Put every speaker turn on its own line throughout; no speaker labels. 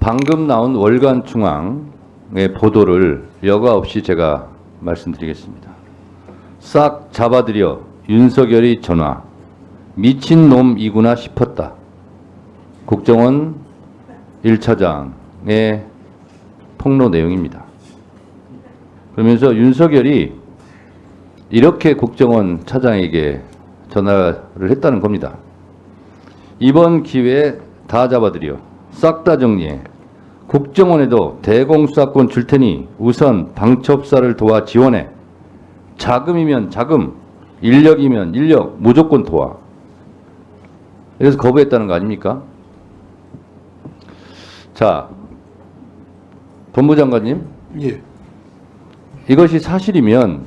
방금 나온 월간중앙의 보도를 여과 없이 제가 말씀드리겠습니다. 싹 잡아들여 윤석열이 전화. 미친놈이구나 싶었다. 국정원 1차장의 폭로 내용입니다. 그러면서 윤석열이 이렇게 국정원 차장에게 전화를 했다는 겁니다. 이번 기회에 다 잡아들여 싹 다 정리해 국정원에도 대공수사권 줄 테니 우선 방첩사를 도와 지원해. 자금이면 자금, 인력이면 인력 무조건 도와. 그래서 거부했다는 거 아닙니까? 자, 본부장관님.
예.
이것이 사실이면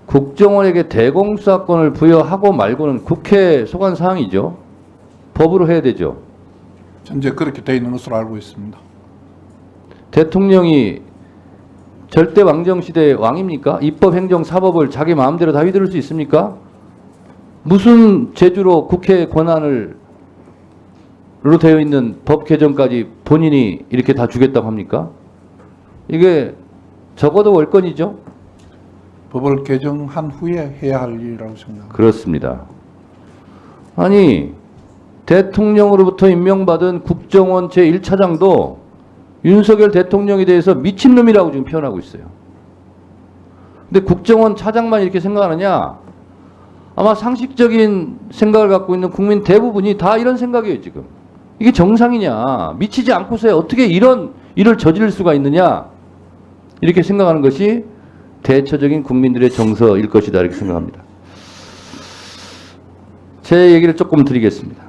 국정원에게 대공수사권을 부여하고 말고는 국회 소관 사항이죠. 법으로 해야 되죠.
현재 그렇게 되어 있는 것으로 알고 있습니다.
대통령이 절대 왕정시대의 왕입니까? 입법, 행정, 사법을 자기 마음대로 다 휘두를 수 있습니까? 무슨 재주로 국회 권한을 로 되어 있는 법 개정까지 본인이 이렇게 다 주겠다고 합니까? 이게 적어도 월권이죠?
법을 개정한 후에 해야 할 일이라고 생각합니다.
그렇습니다. 아니, 대통령으로부터 임명받은 국정원 제1차장도 윤석열 대통령에 대해서 미친놈이라고 지금 표현하고 있어요. 근데 국정원 차장만 이렇게 생각하느냐? 아마 상식적인 생각을 갖고 있는 국민 대부분이 다 이런 생각이에요, 지금. 이게 정상이냐? 미치지 않고서 어떻게 이런 일을 저지를 수가 있느냐? 이렇게 생각하는 것이 대처적인 국민들의 정서일 것이다, 이렇게 생각합니다. 제 얘기를 조금 드리겠습니다.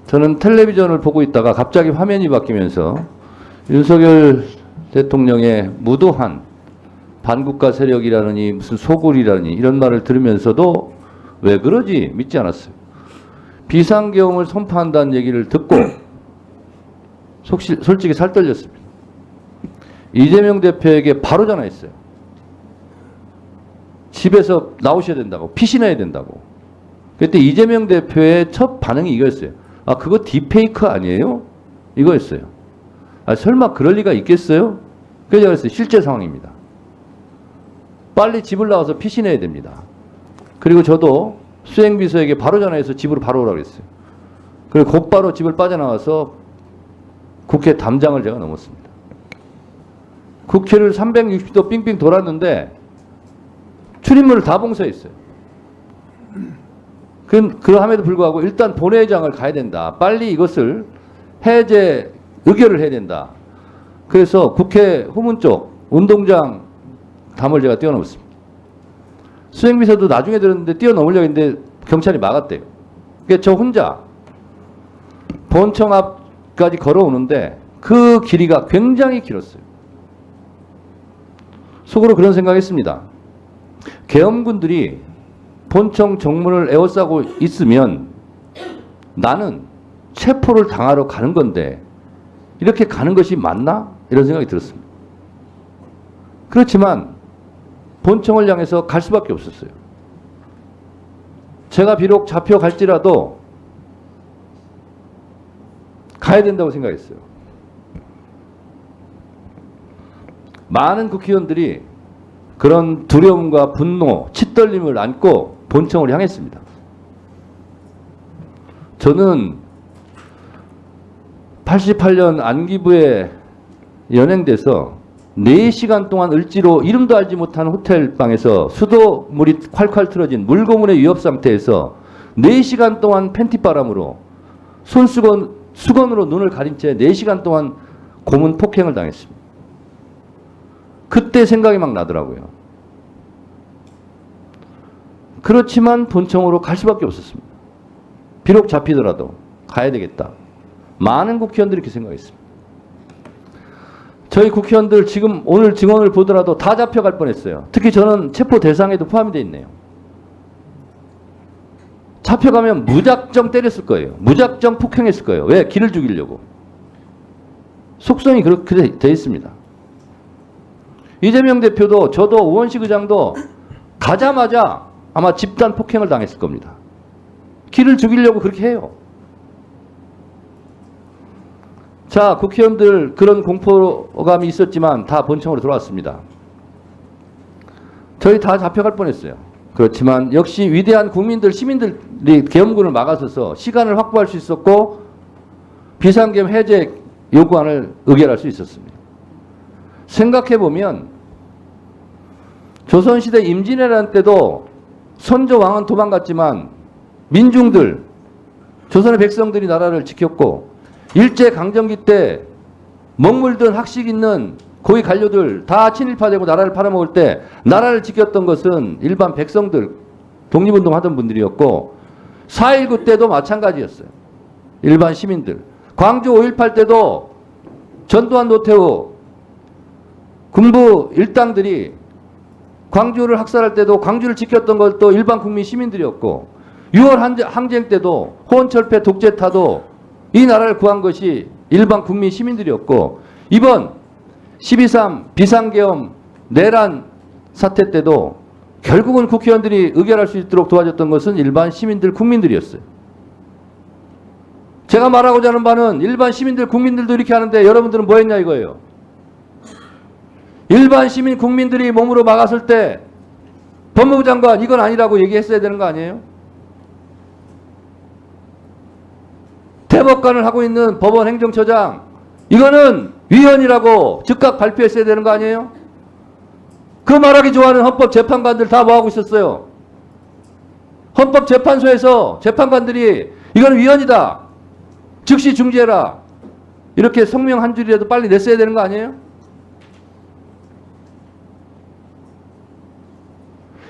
저는 텔레비전을 보고 있다가 갑자기 화면이 바뀌면서 윤석열 대통령의 무도한 반국가 세력이라느니 무슨 소굴이라느니 이런 말을 들으면서도 왜 그러지 믿지 않았어요. 비상계엄을 선포한다는 얘기를 듣고 솔직히 살 떨렸습니다. 이재명 대표에게 바로 전화했어요. 집에서 나오셔야 된다고, 피신해야 된다고. 그때 이재명 대표의 첫 반응이 이거였어요. 아, 그거 딥페이크 아니에요? 이거였어요. 아, 설마 그럴 리가 있겠어요? 그래서 제가 그랬어요. 실제 상황입니다. 빨리 집을 나와서 피신해야 됩니다. 그리고 저도 수행비서에게 바로 전화해서 집으로 바로 오라고 했어요. 그리고 곧바로 집을 빠져나와서 국회 담장을 제가 넘었습니다. 국회를 360도 빙빙 돌았는데 출입문을 다 봉쇄했어요. 그럼에도 불구하고 일단 본회의장을 가야 된다. 빨리 이것을 해제 의결을 해야 된다. 그래서 국회 후문 쪽 운동장 담을 제가 뛰어넘었습니다. 수행비서도 나중에 들었는데 뛰어넘으려고 했는데 경찰이 막았대요. 그러니까 저 혼자 본청 앞까지 걸어오는데 그 길이가 굉장히 길었어요. 속으로 그런 생각했습니다. 계엄군들이 본청 정문을 에워싸고 있으면 나는 체포를 당하러 가는 건데 이렇게 가는 것이 맞나? 이런 생각이 들었습니다. 그렇지만 본청을 향해서 갈 수밖에 없었어요. 제가 비록 잡혀갈지라도 가야 된다고 생각했어요. 많은 국회의원들이 그런 두려움과 분노, 치떨림을 안고 본청을 향했습니다. 저는 88년 안기부에 연행돼서 4시간 동안 을지로 이름도 알지 못한 호텔 방에서 수도물이 콸콸 틀어진 물고문의 위협 상태에서 4시간 동안 팬티바람으로 수건으로 눈을 가린 채 4시간 동안 고문 폭행을 당했습니다. 그때 생각이 막 나더라고요. 그렇지만 본청으로 갈 수밖에 없었습니다. 비록 잡히더라도 가야 되겠다. 많은 국회의원들이 그렇게 생각했습니다. 저희 국회의원들 지금 오늘 증언을 보더라도 다 잡혀갈 뻔했어요. 특히 저는 체포 대상에도 포함이 되어 있네요. 잡혀가면 무작정 때렸을 거예요. 무작정 폭행했을 거예요. 왜? 기를 죽이려고. 속성이 그렇게 되어 있습니다. 이재명 대표도 저도 우원식 의장도 가자마자 아마 집단 폭행을 당했을 겁니다. 기를 죽이려고 그렇게 해요. 자, 국회의원들 그런 공포감이 있었지만 다 본청으로 들어왔습니다. 저희 다 잡혀갈 뻔했어요. 그렇지만 역시 위대한 국민들, 시민들이 계엄군을 막아서서 시간을 확보할 수 있었고 비상계엄 해제 요구안을 의결할 수 있었습니다. 생각해보면 조선시대 임진왜란 때도 선조왕은 도망갔지만 민중들, 조선의 백성들이 나라를 지켰고 일제강점기 때 먹물든 학식 있는 고위 관료들 다 친일파되고 나라를 팔아먹을 때 나라를 지켰던 것은 일반 백성들, 독립운동 하던 분들이었고 4.19 때도 마찬가지였어요. 일반 시민들. 광주 5.18 때도 전두환, 노태우 군부 일당들이 광주를 학살할 때도 광주를 지켰던 것도 일반 국민 시민들이었고 6월 항쟁 때도 호원철폐 독재타도 이 나라를 구한 것이 일반 국민 시민들이었고 이번 12.3 비상계엄 내란 사태 때도 결국은 국회의원들이 의결할 수 있도록 도와줬던 것은 일반 시민들, 국민들이었어요. 제가 말하고자 하는 바는 일반 시민들, 국민들도 이렇게 하는데 여러분들은 뭐 했냐 이거예요. 일반 시민, 국민들이 몸으로 막았을 때 법무부 장관 이건 아니라고 얘기했어야 되는 거 아니에요? 대법관을 하고 있는 법원 행정처장 이거는 위헌이라고 즉각 발표했어야 되는 거 아니에요? 그 말하기 좋아하는 헌법재판관들 다 뭐하고 있었어요? 헌법재판소에서 재판관들이 이건 위헌이다. 즉시 중지해라. 이렇게 성명 한 줄이라도 빨리 냈어야 되는 거 아니에요?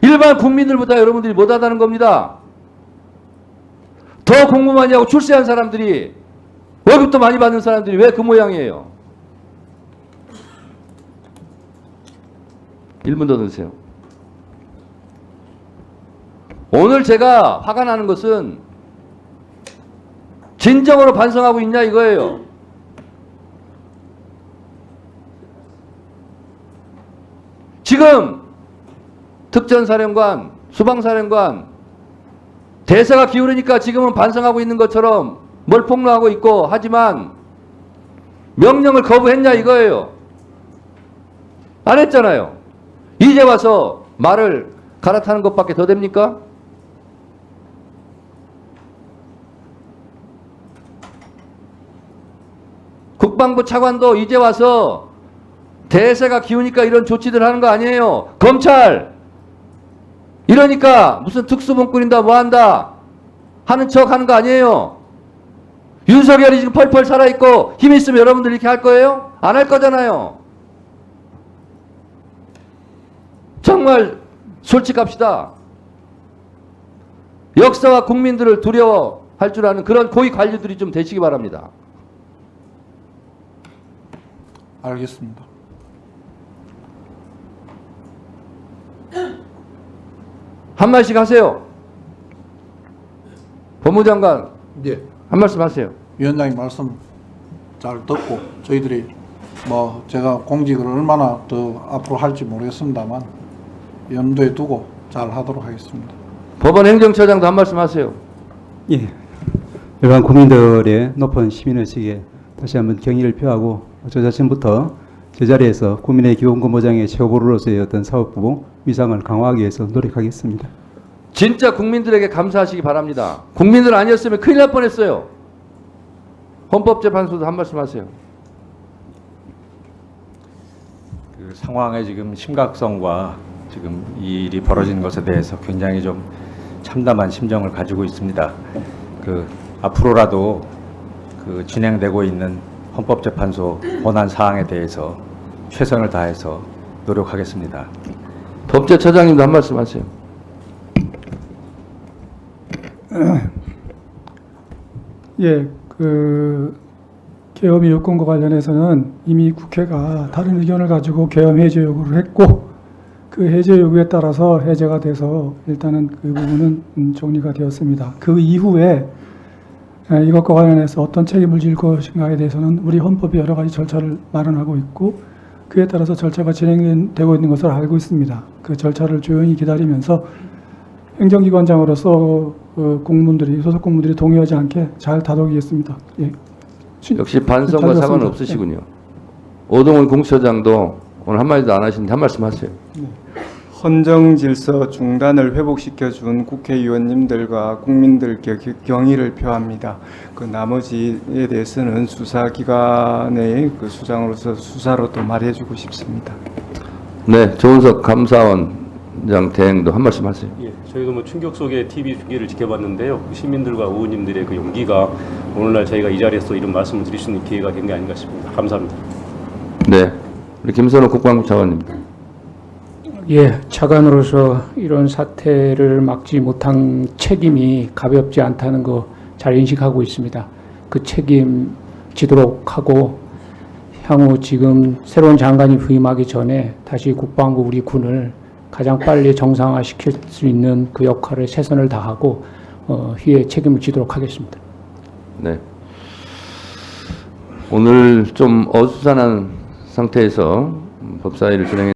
일반 국민들보다 여러분들이 못하다는 겁니다. 더 공부 많이 하고 출세한 사람들이 월급도 많이 받는 사람들이 왜 그 모양이에요? 1분 더 넣으세요. 오늘 제가 화가 나는 것은 진정으로 반성하고 있냐 이거예요. 지금 특전사령관, 수방사령관 대사가 기울으니까 지금은 반성하고 있는 것처럼 뭘 폭로하고 있고 하지만 명령을 거부했냐 이거예요. 안 했잖아요. 이제 와서 말을 갈아타는 것밖에 더 됩니까? 국방부 차관도 이제 와서 대세가 기우니까 이런 조치들 하는 거 아니에요. 검찰 이러니까 무슨 특수본 꾸린다 뭐한다 하는 척 하는 거 아니에요. 윤석열이 지금 펄펄 살아있고 힘 있으면 여러분들 이렇게 할 거예요? 안 할 거잖아요. 정말 솔직합시다. 역사와 국민들을 두려워할 줄 아는 그런 고위 관료들이 좀 되시기 바랍니다.
알겠습니다.
한 말씩 하세요. 법무장관
예.
한 말씀 하세요.
위원장님 말씀 잘 듣고 저희들이 뭐 제가 공직을 얼마나 더 앞으로 할지 모르겠습니다만 염두에 두고 잘 하도록 하겠습니다.
법원 행정처장도 한 말씀 하세요.
예, 일반 국민들의 높은 시민의식에 다시 한번 경의를 표하고 저 자신부터 제자리에서 국민의 기본권 보장의 최고보루로서의 어떤 사업부 위상을 강화하기 위해서 노력하겠습니다.
진짜 국민들에게 감사하시기 바랍니다. 국민들 아니었으면 큰일 날 뻔했어요. 헌법재판소도 한 말씀 하세요.
그 상황의 지금 심각성과 지금 이 일이 벌어진 것에 대해서 굉장히 좀 참담한 심정을 가지고 있습니다. 그 앞으로라도 그 진행되고 있는 헌법재판소 권한 사항에 대해서 최선을 다해서 노력하겠습니다.
법제처장님도 한 말씀 하세요.
예, 그 계엄의 요건과 관련해서는 이미 국회가 다른 의견을 가지고 계엄 해제 요구를 했고 그 해제 요구에 따라서 해제가 돼서 일단은 그 부분은 정리가 되었습니다. 그 이후에 이것과 관련해서 어떤 책임을 질 것인가에 대해서는 우리 헌법이 여러 가지 절차를 마련하고 있고 그에 따라서 절차가 진행되고 있는 것을 알고 있습니다. 그 절차를 조용히 기다리면서 행정기관장으로서 공무원들이 소속 공무원들이 동의하지 않게 잘 다독이겠습니다. 예.
역시 반성과
잘
사과는
들었습니다.
없으시군요. 오동훈 공수처장도 오늘 한마디도 안 하시는데 한 말씀 하세요.
헌정 질서 중단을 회복시켜준 국회의원님들과 국민들께 경의를 표합니다. 그 나머지에 대해서는 수사기관의 그 수장으로서 수사로 또 말해주고 싶습니다.
네, 조은석 감사원장 대행도 한 말씀 하세요.
예, 저희도 뭐 충격 속에 TV 중계를 지켜봤는데요. 그 시민들과 의원님들의 그 용기가 오늘날 저희가 이 자리에서 이런 말씀을 드릴 수 있는 기회가 된 게 아닌가 싶습니다. 감사합니다.
네, 우리 김선호 국방부 차관입니다.
예, 차관으로서 이런 사태를 막지 못한 책임이 가볍지 않다는 거 잘 인식하고 있습니다. 그 책임 지도록 하고 향후 지금 새로운 장관이 부임하기 전에 다시 국방부 우리 군을 가장 빨리 정상화시킬 수 있는 그 역할을 최선을 다하고 희의 책임을 지도록 하겠습니다.
네. 오늘 좀 어수선한 상태에서 법사위를 진행했